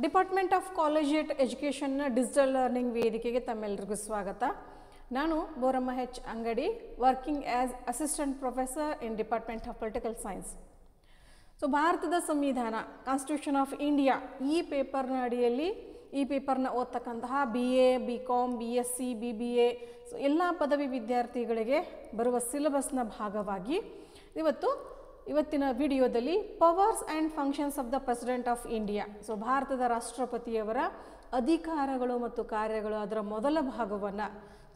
Department of collegiate ಎಜುಕೇಷನ್ನ digital learning ವೇದಿಕೆಗೆ ತಮ್ಮೆಲ್ಲರಿಗೂ ಸ್ವಾಗತ. ನಾನು Boramma H Angadi, working as assistant professor in department of political science. So ಭಾರತದ ಸಂವಿಧಾನ, ಕಾನ್ಸ್ಟಿಟ್ಯೂಷನ್ ಆಫ್ ಇಂಡಿಯಾ, ಈ ಪೇಪರ್ನ ಅಡಿಯಲ್ಲಿ ಈ ಪೇಪರ್ನ ಓದ್ತಕ್ಕಂತಹ BA, BCom, BSc, BBA so ಎಲ್ಲ ಪದವಿ ವಿದ್ಯಾರ್ಥಿಗಳಿಗೆ ಬರುವ ಸಿಲೆಬಸ್ನ ಭಾಗವಾಗಿ ಇವತ್ತಿನ ವಿಡಿಯೋದಲ್ಲಿ powers and functions of the president of India, so ಭಾರತದ ರಾಷ್ಟ್ರಪತಿಯವರ ಅಧಿಕಾರಗಳು ಮತ್ತು ಕಾರ್ಯಗಳು, ಅದರ ಮೊದಲ ಭಾಗವನ್ನು,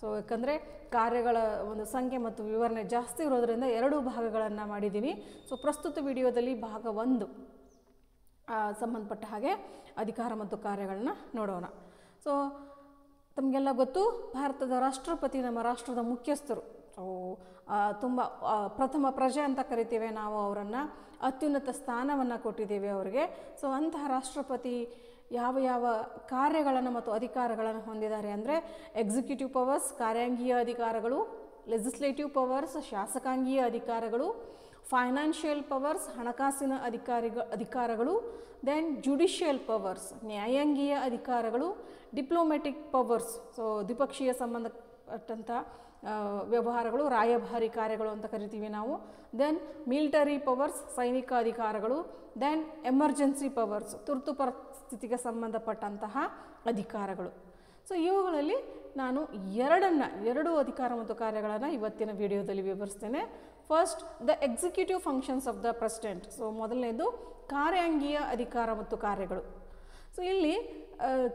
ಸೊ ಯಾಕಂದರೆ ಕಾರ್ಯಗಳ ಒಂದು ಸಂಖ್ಯೆ ಮತ್ತು ವಿವರಣೆ ಜಾಸ್ತಿ ಇರೋದರಿಂದ 2 ಭಾಗಗಳನ್ನು ಮಾಡಿದ್ದೀನಿ. ಸೊ ಪ್ರಸ್ತುತ ವಿಡಿಯೋದಲ್ಲಿ ಭಾಗ 1 ಸಂಬಂಧಪಟ್ಟ ಹಾಗೆ ಅಧಿಕಾರ ಮತ್ತು ಕಾರ್ಯಗಳನ್ನ ನೋಡೋಣ. ಸೊ ತಮಗೆಲ್ಲ ಗೊತ್ತು, ಭಾರತದ ರಾಷ್ಟ್ರಪತಿ ನಮ್ಮ ರಾಷ್ಟ್ರದ ಮುಖ್ಯಸ್ಥರು. ಸೊ ತುಂಬ ಪ್ರಥಮ ಪ್ರಜೆ ಅಂತ ಕರಿತೇವೆ ನಾವು ಅವರನ್ನು, ಅತ್ಯುನ್ನತ ಸ್ಥಾನವನ್ನು ಕೊಟ್ಟಿದ್ದೇವೆ ಅವರಿಗೆ. ಸೊ ಅಂತಹ ರಾಷ್ಟ್ರಪತಿ ಯಾವ ಕಾರ್ಯಗಳನ್ನು ಮತ್ತು ಅಧಿಕಾರಗಳನ್ನು ಹೊಂದಿದ್ದಾರೆ ಅಂದರೆ, ಎಕ್ಸಿಕ್ಯೂಟಿವ್ ಪವರ್ಸ್ ಕಾರ್ಯಾಂಗೀಯ ಅಧಿಕಾರಗಳು, ಲೆಜಿಸ್ಲೇಟಿವ್ ಪವರ್ಸ್ ಶಾಸಕಾಂಗೀಯ ಅಧಿಕಾರಗಳು, ಫೈನಾನ್ಷಿಯಲ್ ಪವರ್ಸ್ ಹಣಕಾಸಿನ ಅಧಿಕಾರಗಳು, ದೆನ್ ಜುಡಿಷಿಯಲ್ ಪವರ್ಸ್ ನ್ಯಾಯಾಂಗೀಯ ಅಧಿಕಾರಗಳು, ಡಿಪ್ಲೊಮ್ಯಾಟಿಕ್ ಪವರ್ಸ್ ಸೊ ದ್ವಿಪಕ್ಷೀಯ ಸಂಬಂಧಪಟ್ಟಂಥ ವ್ಯವಹಾರಗಳು, ರಾಯಭಾರಿ ಕಾರ್ಯಗಳು ಅಂತ ಕರಿತೀವಿ ನಾವು, ದೆನ್ ಮಿಲಿಟರಿ ಪವರ್ಸ್ ಸೈನಿಕ ಅಧಿಕಾರಗಳು, ದೆನ್ ಎಮರ್ಜೆನ್ಸಿ ಪವರ್ಸ್ ತುರ್ತು ಪರಿಸ್ಥಿತಿಗೆ ಸಂಬಂಧಪಟ್ಟಂತಹ ಅಧಿಕಾರಗಳು. ಸೊ ಇವುಗಳಲ್ಲಿ ನಾನು 2 ಅಧಿಕಾರ ಮತ್ತು ಕಾರ್ಯಗಳನ್ನು ಇವತ್ತಿನ ವಿಡಿಯೋದಲ್ಲಿ ವಿವರಿಸ್ತೇನೆ. First, the executive functions of the president. So ಮೊದಲನೇದು ಕಾರ್ಯಾಂಗೀಯ ಅಧಿಕಾರ ಮತ್ತು ಕಾರ್ಯಗಳು. ಸೊ ಇಲ್ಲಿ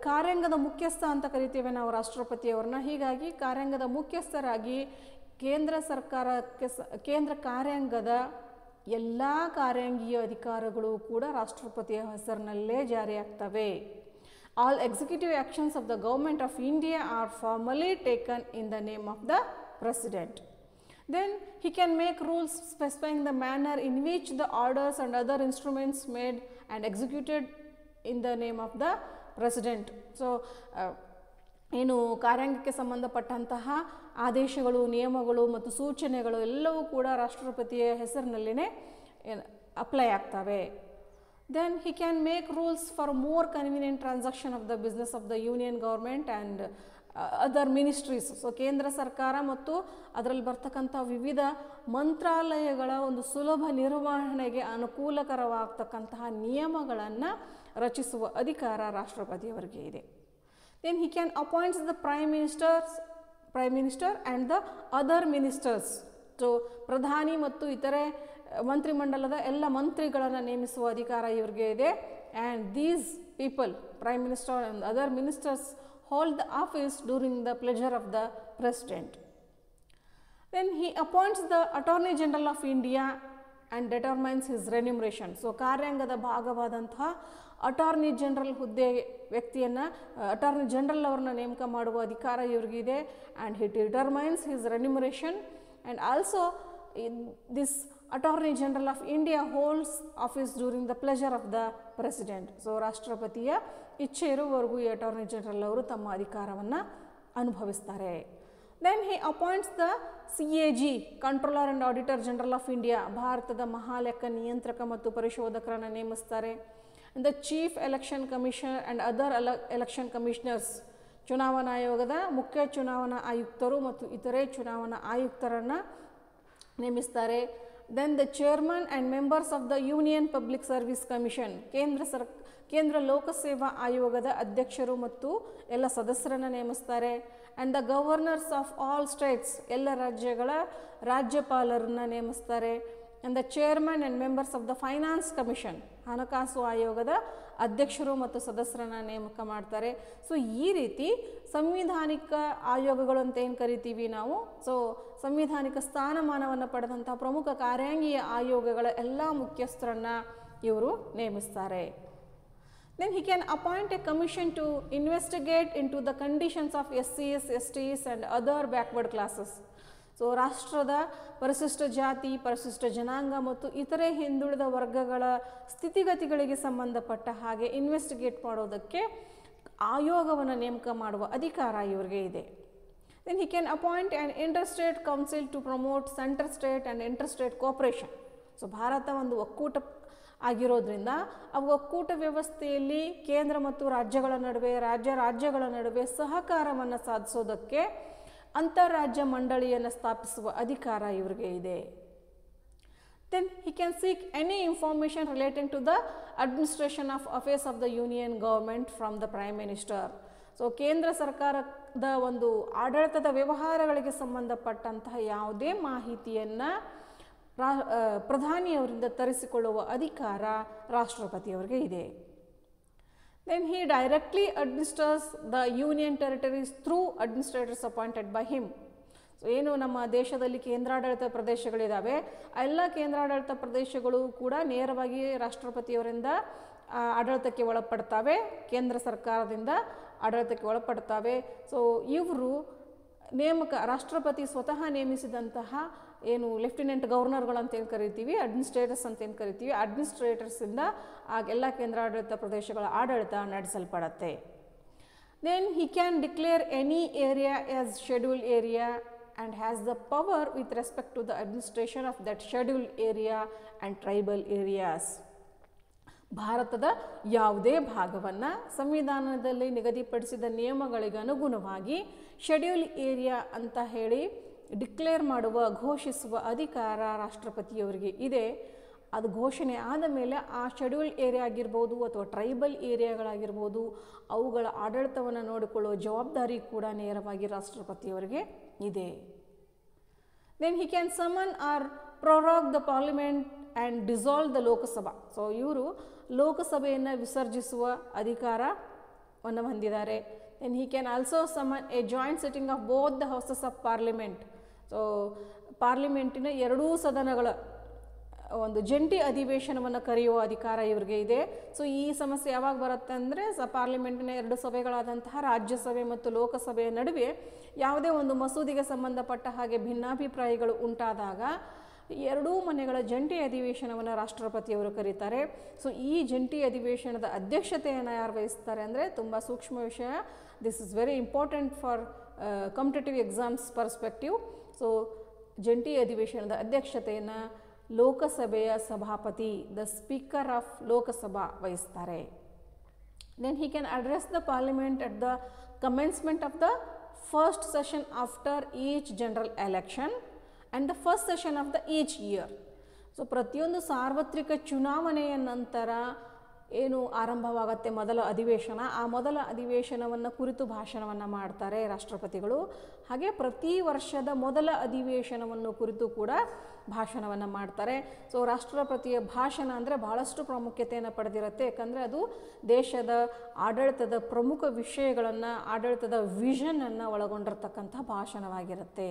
ಕಾರ್ಯಾಂಗದ ಮುಖ್ಯಸ್ಥ ಅಂತ ಕರಿತೇವೆ ನಾವು ರಾಷ್ಟ್ರಪತಿಯವ್ರನ್ನ. ಹೀಗಾಗಿ ಕಾರ್ಯಾಂಗದ ಮುಖ್ಯಸ್ಥರಾಗಿ ಕೇಂದ್ರ ಕಾರ್ಯಾಂಗದ ಎಲ್ಲ ಕಾರ್ಯಾಂಗೀಯ ಅಧಿಕಾರಗಳು ಕೂಡ ರಾಷ್ಟ್ರಪತಿಯ ಹೆಸರಿನಲ್ಲೇ ಜಾರಿಯಾಗ್ತವೆ. All executive actions of the government of India are formally taken in the name of the president. Then he can make rules specifying the manner in which the orders and other instruments made and executed in the name of the president. So ಏನು ಕಾರ್ಯಾಂಗಕ್ಕೆ ಸಂಬಂಧಪಟ್ಟಂತಹ ಆದೇಶಗಳು, ನಿಯಮಗಳು ಮತ್ತು ಸೂಚನೆಗಳು ಎಲ್ಲವೂ ಕೂಡ ರಾಷ್ಟ್ರಪತಿಯ ಹೆಸರಿನಲ್ಲಿನೇ apply ಆಗ್ತವೆ. Then he can make rules for more convenient transaction of the business of the union government and other ministries. So ಕೇಂದ್ರ ಸರ್ಕಾರ ಮತ್ತು ಅದರಲ್ಲಿ ಬರ್ತಕ್ಕಂಥ ವಿವಿಧ ಮಂತ್ರಾಲಯಗಳ ಒಂದು ಸುಲಭ ನಿರ್ವಹಣೆಗೆ ಅನುಕೂಲಕರವಾಗ್ತಕ್ಕಂತಹ ನಿಯಮಗಳನ್ನು ರಚಿಸುವ ಅಧಿಕಾರ ರಾಷ್ಟ್ರಪತಿಯವರಿಗೆ ಇದೆ. Then he can appoint the prime minister and the other ministers. So ಪ್ರಧಾನಿ ಮತ್ತು ಇತರೆ ಮಂತ್ರಿಮಂಡಲದ ಎಲ್ಲ ಮಂತ್ರಿಗಳನ್ನು ನೇಮಿಸುವ ಅಧಿಕಾರ ಇವರಿಗೆ ಇದೆ. And these people, prime minister and other ministers, hold the office during the pleasure of the president. Then he appoints the attorney general of India and determines his remuneration. So ಕಾರ್ಯಾಂಗದ ಭಾಗವಾದಂತಹ ಅಟಾರ್ನಿ ಜನರಲ್ ಹುದ್ದೆ ವ್ಯಕ್ತಿಯನ್ನು, attorney general ಅವ್ರನ್ನ ನೇಮಕ ಮಾಡುವ ಅಧಿಕಾರ ಇವರಿಗಿದೆ. And he determines his remuneration. And also this attorney general of India holds office during the pleasure of the president. So ರಾಷ್ಟ್ರಪತಿಯ ಇಚ್ಛೆ ಇರುವವರೆಗೂ ಈ ಅಟಾರ್ನಿ ಜನರಲ್ ಅವರು ತಮ್ಮ ಅಧಿಕಾರವನ್ನು ಅನುಭವಿಸ್ತಾರೆ. Then he appoints the CAG, controller and auditor general of India, ಭಾರತದ ಮಹಾಲೆಕ್ಕ ನಿಯಂತ್ರಕ ಮತ್ತು ಪರಿಶೋಧಕರನ್ನು ನೇಮಿಸ್ತಾರೆ. The chief election commissioner and other election commissioners, ಚುನಾವಣಾ ಆಯೋಗದ ಮುಖ್ಯ ಚುನಾವಣಾ ಆಯುಕ್ತರು ಮತ್ತು ಇತರೆ ಚುನಾವಣಾ ಆಯುಕ್ತರನ್ನು ನೇಮಿಸ್ತಾರೆ. Then the chairman and members of the union public service commission, ಕೇಂದ್ರ ಲೋಕಸೇವಾ ಆಯೋಗದ ಅಧ್ಯಕ್ಷರು ಮತ್ತು ಎಲ್ಲ ಸದಸ್ಯರನ್ನು ನೇಮಿಸ್ತಾರೆ. And the governors of all states, ಎಲ್ಲ ರಾಜ್ಯಗಳ ರಾಜ್ಯಪಾಲರನ್ನು ನೇಮಿಸ್ತಾರೆ. And the chairman and members of the finance commission, ಹಣಕಾಸು ಆಯೋಗದ ಅಧ್ಯಕ್ಷರು ಮತ್ತು ಸದಸ್ಯರನ್ನು ನೇಮಕ ಮಾಡ್ತಾರೆ. ಸೊ ಈ ರೀತಿ ಸಂವಿಧಾನಿಕ ಆಯೋಗಗಳು ಅಂತ ಏನು ಕರಿತೀವಿ ನಾವು, ಸೊ ಸಂವಿಧಾನಿಕ ಸ್ಥಾನಮಾನವನ್ನು ಪಡೆದಂಥ ಪ್ರಮುಖ ಕಾರ್ಯಾಂಗೀಯ ಆಯೋಗಗಳ ಎಲ್ಲ ಮುಖ್ಯಸ್ಥರನ್ನು ಇವರು ನೇಮಿಸ್ತಾರೆ. Then he can appoint a commission to investigate into the conditions of SCs, STs and other backward classes. So ರಾಷ್ಟ್ರದ ಪರಿಶಿಷ್ಟ ಜಾತಿ, ಪರಿಶಿಷ್ಟ ಜನಾಂಗ ಮತ್ತು ಇತರೆ ಹಿಂದುಳಿದ ವರ್ಗಗಳ ಸ್ಥಿತಿಗತಿಗಳಿಗೆ ಸಂಬಂಧಪಟ್ಟ ಹಾಗೆ ಇನ್ವೆಸ್ಟಿಗೇಟ್ ಮಾಡೋದಕ್ಕೆ ಆಯೋಗವನ್ನು ನೇಮಕ ಮಾಡುವ ಅಧಿಕಾರ ಇವರಿಗೆ ಇದೆ. Then he can appoint an interstate council to promote center state and interstate cooperation. So Bharat ಒಂದು ಒಕ್ಕೂಟ ಆಗಿರೋದ್ರಿಂದ ಅವು ಒಕ್ಕೂಟ ವ್ಯವಸ್ಥೆಯಲ್ಲಿ ಕೇಂದ್ರ ಮತ್ತು ರಾಜ್ಯಗಳ ನಡುವೆ ರಾಜ್ಯಗಳ ನಡುವೆ ಸಹಕಾರವನ್ನು ಸಾಧಿಸೋದಕ್ಕೆ ಅಂತಾರಾಜ್ಯ ಮಂಡಳಿಯನ್ನು ಸ್ಥಾಪಿಸುವ ಅಧಿಕಾರ ಇವರಿಗೆ ಇದೆ. Then he can seek any information relating to the administration of affairs of the union government from the prime minister. So ಕೇಂದ್ರ ಸರ್ಕಾರದ ಒಂದು ಆಡಳಿತದ ವ್ಯವಹಾರಗಳಿಗೆ ಸಂಬಂಧಪಟ್ಟಂತಹ ಯಾವುದೇ ಮಾಹಿತಿಯನ್ನು ಪ್ರಧಾನಿಯವರಿಂದ ತರಿಸಿಕೊಳ್ಳುವ ಅಧಿಕಾರ ರಾಷ್ಟ್ರಪತಿಯವರಿಗೆ ಇದೆ. Then he directly administers the union territories through administrators appointed by him. So ಏನು ನಮ್ಮ ದೇಶದಲ್ಲಿ ಕೇಂದ್ರಾಡಳಿತ ಪ್ರದೇಶಗಳಿದ್ದಾವೆ, ಎಲ್ಲ ಕೇಂದ್ರಾಡಳಿತ ಪ್ರದೇಶಗಳು ಕೂಡ ನೇರವಾಗಿ ರಾಷ್ಟ್ರಪತಿಯವರಿಂದ ಆಡಳಿತಕ್ಕೆ ಒಳಪಡ್ತವೆ, ಕೇಂದ್ರ ಸರ್ಕಾರದಿಂದ ಆಡಳಿತಕ್ಕೆ ಒಳಪಡ್ತವೆ. ಸೊ ಇವರು ರಾಷ್ಟ್ರಪತಿ ಸ್ವತಃ ನೇಮಿಸಿದಂತಹ ಏನು ಲೆಫ್ಟಿನೆಂಟ್ ಗವರ್ನರ್ಗಳು ಅಂತೇನು ಕರಿತೀವಿ, ಅಡ್ಮಿನಿಸ್ಟ್ರೇಟರ್ಸ್ ಅಂತೇನು ಕರಿತೀವಿ, ಅಡ್ಮಿನಿಸ್ಟ್ರೇಟರ್ಸಿಂದ ಎಲ್ಲ ಕೇಂದ್ರಾಡಳಿತ ಪ್ರದೇಶಗಳ ಆಡಳಿತ ನಡೆಸಲ್ಪಡುತ್ತೆ. Then he can declare any area as scheduled area and has the power with respect to the administration of that scheduled area and tribal areas. ಭಾರತದ ಯಾವುದೇ ಭಾಗವನ್ನು ಸಂವಿಧಾನದಲ್ಲಿ ನಿಗದಿಪಡಿಸಿದ ನಿಯಮಗಳಿಗೆ ಅನುಗುಣವಾಗಿ ಶೆಡ್ಯೂಲ್ ಏರಿಯಾ ಅಂತ ಹೇಳಿ ಡಿಕ್ಲೇರ್ ಮಾಡುವ ಘೋಷಿಸುವ ಅಧಿಕಾರ ರಾಷ್ಟ್ರಪತಿಯವರಿಗೆ ಇದೆ. ಅದು ಘೋಷಣೆ ಆದ ಮೇಲೆ ಆ ಶೆಡ್ಯೂಲ್ ಏರಿಯಾ ಆಗಿರ್ಬೋದು ಅಥವಾ ಟ್ರೈಬಲ್ ಏರಿಯಾಗಳಾಗಿರ್ಬೋದು ಅವುಗಳ ಆಡಳಿತವನ್ನು ನೋಡಿಕೊಳ್ಳುವ ಜವಾಬ್ದಾರಿ ಕೂಡ ನೇರವಾಗಿ ರಾಷ್ಟ್ರಪತಿಯವರಿಗೆ ಇದೆ. Then he can summon or prorogue the parliament and dissolve the Lok Sabha. So ಇವರು ಲೋಕಸಭೆಯನ್ನು ವಿಸರ್ಜಿಸುವ ಅಧಿಕಾರವನ್ನು ಹೊಂದಿದ್ದಾರೆ. Then he can also summon a joint sitting of both the houses of parliament. So ಪಾರ್ಲಿಮೆಂಟಿನ ಎರಡೂ ಸದನಗಳ ಒಂದು ಜಂಟಿ ಅಧಿವೇಶನವನ್ನು ಕರೆಯುವ ಅಧಿಕಾರ ಇವರಿಗೆ ಇದೆ. ಸೊ ಈ ಸಮಸ್ಯೆ ಯಾವಾಗ ಬರುತ್ತೆ ಅಂದರೆ ಪಾರ್ಲಿಮೆಂಟಿನ ಎರಡು ಸಭೆಗಳಾದಂತಹ ರಾಜ್ಯಸಭೆ ಮತ್ತು ಲೋಕಸಭೆಯ ನಡುವೆ ಯಾವುದೇ ಒಂದು ಮಸೂದೆಗೆ ಸಂಬಂಧಪಟ್ಟ ಹಾಗೆ ಭಿನ್ನಾಭಿಪ್ರಾಯಗಳು ಉಂಟಾದಾಗ ಎರಡೂ ಮನೆಗಳ ಜಂಟಿ ಅಧಿವೇಶನವನ್ನು ರಾಷ್ಟ್ರಪತಿಯವರು ಕರೀತಾರೆ. ಸೊ ಈ ಜಂಟಿ ಅಧಿವೇಶನದ ಅಧ್ಯಕ್ಷತೆಯನ್ನು ಯಾರು ವಹಿಸ್ತಾರೆ ಅಂದರೆ ತುಂಬ ಸೂಕ್ಷ್ಮ ವಿಷಯ. This is very important for competitive exams perspective. So ಜಂಟಿ ಅಧಿವೇಶನದ ಅಧ್ಯಕ್ಷತೆಯನ್ನು ಲೋಕಸಭೆಯ ಸಭಾಪತಿ, ದ ಸ್ಪೀಕರ್ ಆಫ್ ಲೋಕಸಭಾ ವಹಿಸ್ತಾರೆ. Then he can address the parliament at the commencement of the first session after each general election and the first session of the each year. So ಪ್ರತಿಯೊಂದು ಸಾರ್ವತ್ರಿಕ ಚುನಾವಣೆಯ ನಂತರ ಏನು ಆರಂಭವಾಗುತ್ತೆ ಮೊದಲ ಅಧಿವೇಶನ, ಆ ಮೊದಲ ಅಧಿವೇಶನವನ್ನು ಕುರಿತು ಭಾಷಣವನ್ನು ಮಾಡ್ತಾರೆ ರಾಷ್ಟ್ರಪತಿಗಳು. ಹಾಗೆ ಪ್ರತಿ ವರ್ಷದ ಮೊದಲ ಅಧಿವೇಶನವನ್ನು ಕುರಿತು ಕೂಡ ಭಾಷಣವನ್ನು ಮಾಡ್ತಾರೆ. ಸೊ ರಾಷ್ಟ್ರಪತಿಯ ಭಾಷಣ ಅಂದರೆ ಬಹಳಷ್ಟು ಪ್ರಾಮುಖ್ಯತೆಯನ್ನು ಪಡೆದಿರುತ್ತೆ, ಯಾಕಂದರೆ ಅದು ದೇಶದ ಆಡಳಿತದ ಪ್ರಮುಖ ವಿಷಯಗಳನ್ನು, ಆಡಳಿತದ ವಿಷನನ್ನು ಒಳಗೊಂಡಿರ್ತಕ್ಕಂಥ ಭಾಷಣವಾಗಿರುತ್ತೆ.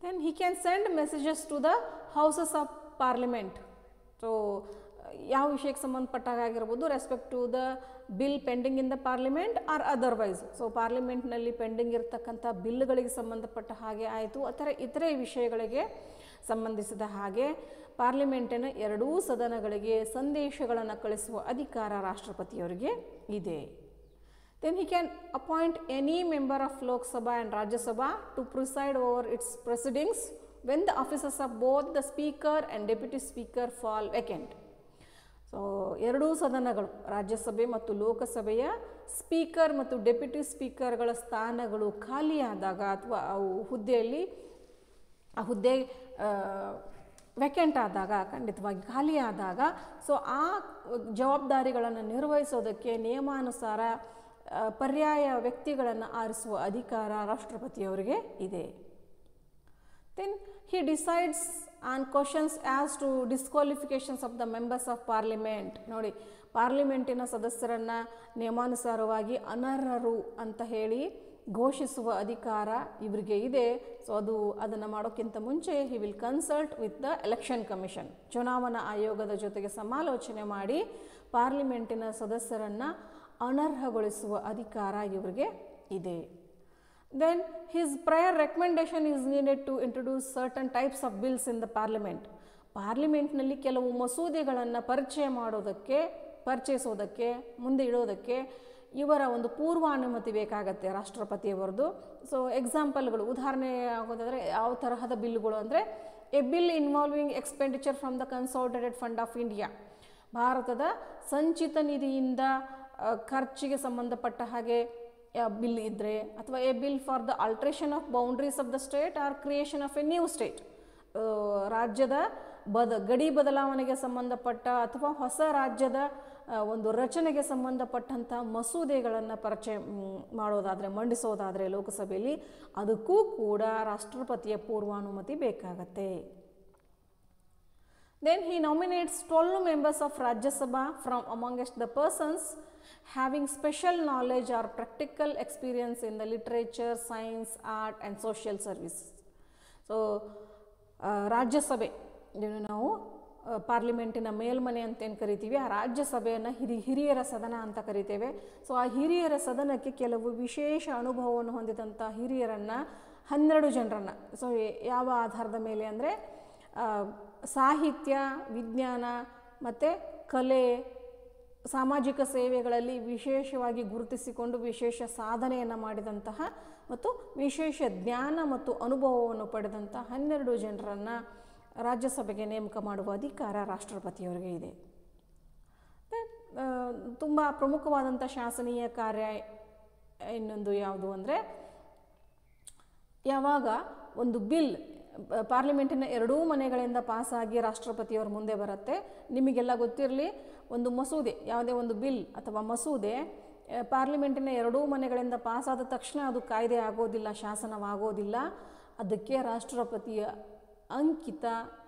Then he can send messages to the houses of parliament. So ಯಾವ ವಿಷಯಕ್ಕೆ ಸಂಬಂಧಪಟ್ಟಾಗಿರ್ಬೋದು, respect to the bill pending in the parliament or otherwise. So ಪಾರ್ಲಿಮೆಂಟ್ನಲ್ಲಿ ಪೆಂಡಿಂಗ್ ಇರತಕ್ಕಂಥ ಬಿಲ್ಗಳಿಗೆ ಸಂಬಂಧಪಟ್ಟ ಹಾಗೆ ಆಯಿತು, ಅಥವಾ ಇತರೆ ವಿಷಯಗಳಿಗೆ ಸಂಬಂಧಿಸಿದ ಹಾಗೆ ಪಾರ್ಲಿಮೆಂಟಿನ ಎರಡೂ ಸದನಗಳಿಗೆ ಸಂದೇಶಗಳನ್ನು ಕಳಿಸುವ ಅಧಿಕಾರ ರಾಷ್ಟ್ರಪತಿಯವರಿಗೆ ಇದೆ. Then he can appoint any member of Lok Sabha and Rajya Sabha to preside over its proceedings when the offices of both the speaker and deputy speaker fall vacant. So ಎರಡೂ ಸದನಗಳು, ರಾಜ್ಯಸಭೆ ಮತ್ತು ಲೋಕಸಭೆಯ ಸ್ಪೀಕರ್ ಮತ್ತು deputy ಸ್ಪೀಕರ್ಗಳ ಸ್ಥಾನಗಳು ಖಾಲಿಯಾದಾಗ ಅಥವಾ ಅವು ಹುದ್ದೆ vacant ಆದಾಗ, ಖಂಡಿತವಾಗಿ ಖಾಲಿಯಾದಾಗ, ಸೊ ಆ ಜವಾಬ್ದಾರಿಗಳನ್ನು ನಿರ್ವಹಿಸೋದಕ್ಕೆ ನಿಯಮಾನುಸಾರ ಪರ್ಯಾಯ ವ್ಯಕ್ತಿಗಳನ್ನು ಆರಿಸುವ ಅಧಿಕಾರ ರಾಷ್ಟ್ರಪತಿಯವರಿಗೆ ಇದೆ. Then he decides on questions as to disqualifications of the members of parliament. ನೋಡಿ, ಪಾರ್ಲಿಮೆಂಟಿನ ಸದಸ್ಯರನ್ನು ನಿಯಮಾನುಸಾರವಾಗಿ ಅನರ್ಹರು ಅಂತ ಹೇಳಿ ಘೋಷಿಸುವ ಅಧಿಕಾರ ಇವರಿಗೆ ಇದೆ. ಸೊ ಅದನ್ನು ಮಾಡೋಕ್ಕಿಂತ ಮುಂಚೆ he will consult with the election commission, ಚುನಾವಣಾ ಆಯೋಗದ ಜೊತೆಗೆ ಸಮಾಲೋಚನೆ ಮಾಡಿ ಪಾರ್ಲಿಮೆಂಟಿನ ಸದಸ್ಯರನ್ನು ಅನರ್ಹಗೊಳಿಸುವ ಅಧಿಕಾರ ಇವರಿಗೆ ಇದೆ. Then his prior recommendation is needed to introduce certain types of bills in the parliament. ಪಾರ್ಲಿಮೆಂಟ್ನಲ್ಲಿ ಕೆಲವು ಮಸೂದೆಗಳನ್ನು ಪರಿಚಯಿಸೋದಕ್ಕೆ ಮುಂದೆ ಇಡೋದಕ್ಕೆ ಇವರ ಒಂದು ಪೂರ್ವಾನುಮತಿ ಬೇಕಾಗತ್ತೆ ರಾಷ್ಟ್ರಪತಿಯವರದು. ಸೊ ಎಕ್ಸಾಂಪಲ್ಗಳು, ಉದಾಹರಣೆ ಆಗೋದಾದರೆ ಯಾವ ತರಹದ ಬಿಲ್ಗಳು ಅಂದರೆ a bill involving expenditure from the consolidated fund of India, ಭಾರತದ ಸಂಚಿತ ನಿಧಿಯಿಂದ ಖರ್ಚಿಗೆ ಸಂಬಂಧಪಟ್ಟ ಹಾಗೆ ಬಿಲ್ ಇದ್ದರೆ, ಅಥವಾ a bill for the alteration of boundaries of the state or creation of a new state, ರಾಜ್ಯದ ಗಡಿ ಬದಲಾವಣೆಗೆ ಸಂಬಂಧಪಟ್ಟ ಅಥವಾ ಹೊಸ ರಾಜ್ಯದ ಒಂದು ರಚನೆಗೆ ಸಂಬಂಧಪಟ್ಟಂಥ ಮಸೂದೆಗಳನ್ನು ಪರಿಚಯ ಮಾಡೋದಾದರೆ, ಮಂಡಿಸೋದಾದರೆ ಲೋಕಸಭೆಯಲ್ಲಿ, ಅದಕ್ಕೂ ಕೂಡ ರಾಷ್ಟ್ರಪತಿಯ ಪೂರ್ವಾನುಮತಿ ಬೇಕಾಗತ್ತೆ. Then he nominates 12 members of Rajya Sabha from amongst the persons having special knowledge or practical experience in the literature, science, art and social service. So, ರಾಜ್ಯಸಭೆ ನಾವು ಪಾರ್ಲಿಮೆಂಟಿನ ಮೇಲ್ಮನೆ ಅಂತ ಏನು ಕರಿತೀವಿ, ಆ ರಾಜ್ಯಸಭೆಯನ್ನು ಹಿರಿಯರ ಸದನ ಅಂತ ಕರಿತೇವೆ. ಸೊ ಆ ಹಿರಿಯರ ಸದನಕ್ಕೆ ಕೆಲವು ವಿಶೇಷ ಅನುಭವವನ್ನು ಹೊಂದಿದಂಥ ಹಿರಿಯರನ್ನು 12 ಜನರನ್ನು, ಸೊ ಯಾವ ಆಧಾರದ ಮೇಲೆ ಅಂದರೆ ಸಾಹಿತ್ಯ, ವಿಜ್ಞಾನ ಮತ್ತು ಕಲೆ, ಸಾಮಾಜಿಕ ಸೇವೆಗಳಲ್ಲಿ ವಿಶೇಷವಾಗಿ ಗುರುತಿಸಿಕೊಂಡು ವಿಶೇಷ ಸಾಧನೆಯನ್ನು ಮಾಡಿದಂತಹ ಮತ್ತು ವಿಶೇಷ ಜ್ಞಾನ ಮತ್ತು ಅನುಭವವನ್ನು ಪಡೆದಂಥ 12 ಜನರನ್ನು ರಾಜ್ಯಸಭೆಗೆ ನೇಮಕ ಮಾಡುವ ಅಧಿಕಾರ ರಾಷ್ಟ್ರಪತಿಯವರಿಗೆ ಇದೆ. ತುಂಬ ಪ್ರಮುಖವಾದಂಥ ಶಾಸನೀಯ ಕಾರ್ಯ ಇನ್ನೊಂದು ಯಾವುದು ಅಂದರೆ, ಯಾವಾಗ ಒಂದು ಬಿಲ್ ಪಾರ್ಲಿಮೆಂಟಿನ ಎರಡೂ ಮನೆಗಳಿಂದ ಪಾಸಾಗಿ ರಾಷ್ಟ್ರಪತಿಯವರ ಮುಂದೆ ಬರುತ್ತೆ, ನಿಮಗೆಲ್ಲ ಗೊತ್ತಿರಲಿ, ಒಂದು ಮಸೂದೆ, ಯಾವುದೇ ಒಂದು ಬಿಲ್ ಅಥವಾ ಮಸೂದೆ ಪಾರ್ಲಿಮೆಂಟಿನ ಎರಡೂ ಮನೆಗಳಿಂದ ಪಾಸಾದ ತಕ್ಷಣ ಅದು ಕಾಯ್ದೆ ಆಗೋದಿಲ್ಲ, ಶಾಸನವಾಗೋದಿಲ್ಲ. ಅದಕ್ಕೆ ರಾಷ್ಟ್ರಪತಿಯ ಅಂಕಿತ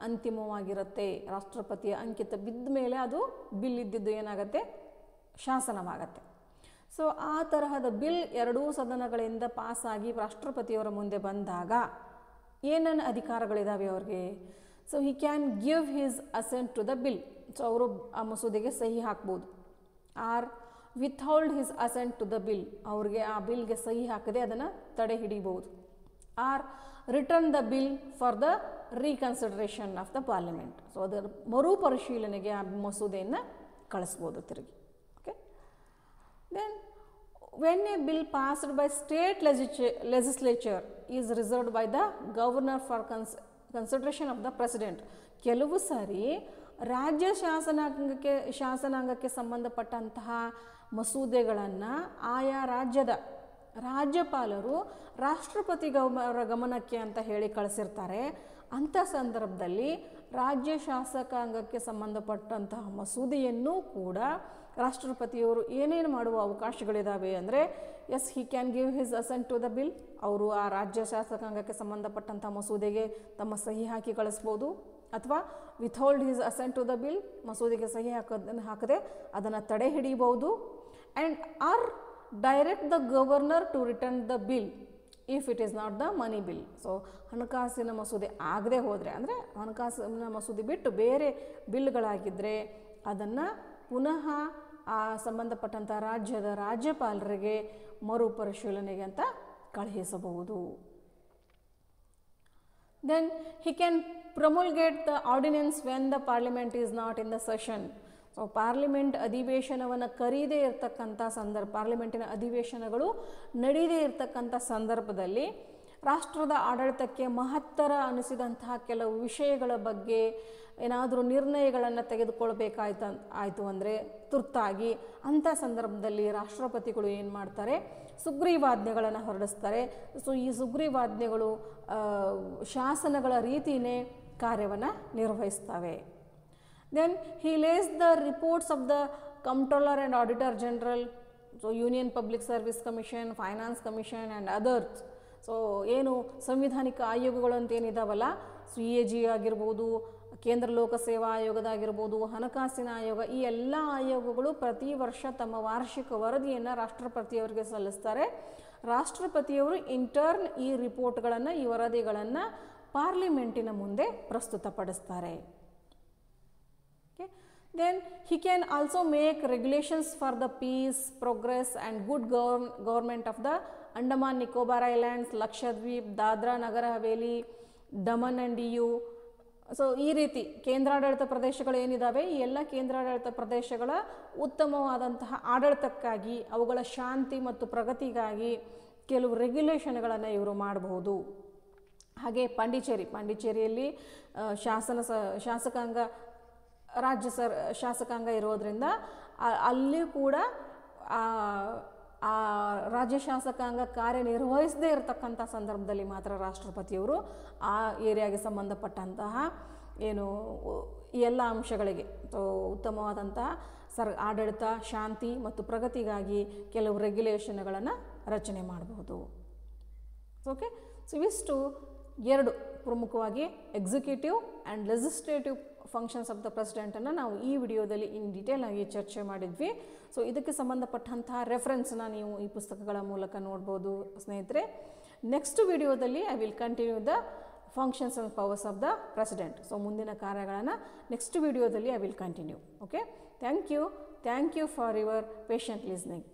ಅಂತಿಮವಾಗಿರುತ್ತೆ. ರಾಷ್ಟ್ರಪತಿಯ ಅಂಕಿತ ಬಿದ್ದ ಮೇಲೆ ಅದು ಬಿಲ್ ಇದ್ದಿದ್ದು ಏನಾಗುತ್ತೆ, ಶಾಸನವಾಗತ್ತೆ. ಸೊ ಆ ತರಹದ ಬಿಲ್ ಎರಡೂ ಸದನಗಳಿಂದ ಪಾಸಾಗಿ ರಾಷ್ಟ್ರಪತಿಯವರ ಮುಂದೆ ಬಂದಾಗ ಏನೇನು ಅಧಿಕಾರಗಳಿದ್ದಾವೆ ಅವ್ರಿಗೆ? So he can give his assent to the bill, so ಅವರು ಆ ಮಸೂದೆಗೆ ಸಹಿ ಹಾಕ್ಬೋದು. Or withhold his assent to the bill, ಅವ್ರಿಗೆ ಆ ಬಿಲ್ಗೆ ಸಹಿ ಹಾಕದೆ ಅದನ್ನು ತಡೆ ಹಿಡಿಬೋದು. Or return the bill for the reconsideration of the parliament, so ಅದರ ಮರುಪರಿಶೀಲನೆಗೆ ಆ ಮಸೂದೆಯನ್ನು ಕಳಿಸ್ಬೋದು ತಿರುಗಿ. Okay, then when a bill passed by state legislature is reserved by the governor for consideration of the president. ಕೆಲವು ಸಾರಿ ರಾಜ್ಯ ಶಾಸನಾಂಗಕ್ಕೆ ಸಂಬಂಧಪಟ್ಟಂತಹ ಮಸೂದೆಗಳನ್ನು ಆಯಾ ರಾಜ್ಯದ ರಾಜ್ಯಪಾಲರು ರಾಷ್ಟ್ರಪತಿಯವರ ಗಮನಕ್ಕೆ ಅಂತ ಹೇಳಿ ಕಳಿಸಿರ್ತಾರೆ. ಅಂಥ ಸಂದರ್ಭದಲ್ಲಿ ರಾಜ್ಯ ಶಾಸಕಾಂಗಕ್ಕೆ ಸಂಬಂಧಪಟ್ಟಂತಹ ಮಸೂದೆಯನ್ನು ಕೂಡ ರಾಷ್ಟ್ರಪತಿಯವರು ಏನೇನು ಮಾಡುವ ಅವಕಾಶಗಳಿದ್ದಾವೆ ಅಂದರೆ, yes he can give his assent to the bill, ಅವರು ಆ ರಾಜ್ಯ ಶಾಸಕಾಂಗಕ್ಕೆ ಸಂಬಂಧಪಟ್ಟಂಥ ಮಸೂದೆಗೆ ತಮ್ಮ ಸಹಿ ಹಾಕಿ ಕಳಿಸ್ಬೋದು. ಅಥವಾ withhold his assent to the bill, ಮಸೂದೆಗೆ ಸಹಿ ಹಾಕದೆ ಅದನ್ನು ತಡೆ ಹಿಡಿಬಹುದು. And or direct the governor to return the bill if it is not the money bill. So ಹಣಕಾಸಿನ ಮಸೂದೆ ಆಗದೆ ಹೋದರೆ, ಅಂದರೆ ಹಣಕಾಸಿನ ಮಸೂದೆ ಬಿಟ್ಟು ಬೇರೆ ಬಿಲ್ಗಳಾಗಿದ್ದರೆ ಅದನ್ನು ಪುನಃ ಆ ಸಂಬಂಧಪಟ್ಟಂಥ ರಾಜ್ಯದ ರಾಜ್ಯಪಾಲರಿಗೆ ಮರುಪರಿಶೀಲನೆಗೆ ಅಂತ ಕಳುಹಿಸಬಹುದು. Then he can promulgate the ordinance when the parliament is not in the session. So parliament ಅಧಿವೇಶನವನ್ನು ಕರೀದೇ ಇರತಕ್ಕಂಥ ಪಾರ್ಲಿಮೆಂಟಿನ ಅಧಿವೇಶನಗಳು ನಡೀದೇ ಇರತಕ್ಕಂಥ ಸಂದರ್ಭದಲ್ಲಿ ರಾಷ್ಟ್ರದ ಆಡಳಿತಕ್ಕೆ ಮಹತ್ತರ ಅನಿಸಿದಂತಹ ಕೆಲವು ವಿಷಯಗಳ ಬಗ್ಗೆ ಏನಾದರೂ ನಿರ್ಣಯಗಳನ್ನು ತೆಗೆದುಕೊಳ್ಬೇಕಾಯ್ತು ಅಂದರೆ ತುರ್ತಾಗಿ ಅಂಥ ಸಂದರ್ಭದಲ್ಲಿ ರಾಷ್ಟ್ರಪತಿಗಳು ಏನು ಮಾಡ್ತಾರೆ, ಸುಗ್ರೀವಾಜ್ಞೆಗಳನ್ನು ಹೊರಡಿಸ್ತಾರೆ. ಸೊ ಈ ಸುಗ್ರೀವಾಜ್ಞೆಗಳು ಶಾಸನಗಳ ರೀತಿಯೇ ಕಾರ್ಯವನ್ನು ನಿರ್ವಹಿಸ್ತವೆ. Then he lays the reports of the controller and auditor general, so union public service commission, finance commission and others. So ಏನು ಸಂವಿಧಾನಿಕ ಆಯೋಗಗಳು ಅಂತ ಏನಿದಾವಲ್ಲ, CAG ಆಗಿರ್ಬೋದು, ಕೇಂದ್ರ ಲೋಕಸೇವಾ ಆಯೋಗದಾಗಿರ್ಬೋದು, ಹಣಕಾಸಿನ ಆಯೋಗ, ಈ ಎಲ್ಲ ಆಯೋಗಗಳು ಪ್ರತಿ ವರ್ಷ ತಮ್ಮ ವಾರ್ಷಿಕ ವರದಿಯನ್ನು ರಾಷ್ಟ್ರಪತಿಯವರಿಗೆ ಸಲ್ಲಿಸ್ತಾರೆ. ರಾಷ್ಟ್ರಪತಿಯವರು ಇಂಟರ್ನ್ ಈ ರಿಪೋರ್ಟ್ಗಳನ್ನು, ಈ ವರದಿಗಳನ್ನು ಪಾರ್ಲಿಮೆಂಟಿನ ಮುಂದೆ ಪ್ರಸ್ತುತಪಡಿಸ್ತಾರೆ. Then he can also make regulations for the peace, progress and good government of the Andaman Nicobar Islands, Lakshadweep, Dadra Nagar Haveli, Daman and Diu. So ಈ ರೀತಿ ಕೇಂದ್ರಾಡಳಿತ ಪ್ರದೇಶಗಳು ಏನಿದ್ದಾವೆ, ಈ ಎಲ್ಲ ಕೇಂದ್ರಾಡಳಿತ ಪ್ರದೇಶಗಳ ಉತ್ತಮವಾದಂತಹ ಆಡಳಿತಕ್ಕಾಗಿ, ಅವುಗಳ ಶಾಂತಿ ಮತ್ತು ಪ್ರಗತಿಗಾಗಿ ಕೆಲವು ರೆಗ್ಯುಲೇಷನ್ಗಳನ್ನು ಇವರು ಮಾಡಬಹುದು. ಹಾಗೆ ಪಾಂಡಿಚೇರಿಯಲ್ಲಿ ಶಾಸಕಾಂಗ ಶಾಸಕಾಂಗ ಇರೋದರಿಂದ ಅಲ್ಲಿ ಕೂಡ ಆ ರಾಜ್ಯ ಶಾಸಕಾಂಗ ಕಾರ್ಯನಿರ್ವಹಿಸದೇ ಇರತಕ್ಕಂಥ ಸಂದರ್ಭದಲ್ಲಿ ಮಾತ್ರ ರಾಷ್ಟ್ರಪತಿಯವರು ಆ ಏರಿಯಾಗೆ ಸಂಬಂಧಪಟ್ಟಂತಹ ಏನು ಈ ಎಲ್ಲ ಅಂಶಗಳಿಗೆ ಉತ್ತಮವಾದಂತಹ ಆಡಳಿತ, ಶಾಂತಿ ಮತ್ತು ಪ್ರಗತಿಗಾಗಿ ಕೆಲವು ರೆಗ್ಯುಲೇಷನ್ಗಳನ್ನು ರಚನೆ ಮಾಡಬಹುದು. ಓಕೆ, ಸೊ ಇವಿಷ್ಟು ಎರಡು ಪ್ರಮುಖವಾಗಿ executive and legislative functions of the ಪ್ರೆಸಿಡೆಂಟನ್ನು ನಾವು ಈ ವಿಡಿಯೋದಲ್ಲಿ ಇನ್ ಡೀಟೇಲ್ ಆಗಿ ಚರ್ಚೆ ಮಾಡಿದ್ವಿ. ಸೊ ಇದಕ್ಕೆ ಸಂಬಂಧಪಟ್ಟಂತಹ ರೆಫರೆನ್ಸ್ನ ನೀವು ಈ ಪುಸ್ತಕಗಳ ಮೂಲಕ ನೋಡ್ಬೋದು ಸ್ನೇಹಿತರೆ. ನೆಕ್ಸ್ಟ್ ವಿಡಿಯೋದಲ್ಲಿ I will continue the functions and powers of the president. So ಮುಂದಿನ ಕಾರ್ಯಗಳನ್ನು ನೆಕ್ಸ್ಟ್ ವಿಡಿಯೋದಲ್ಲಿ I will continue. Okay, thank you for your patient listening.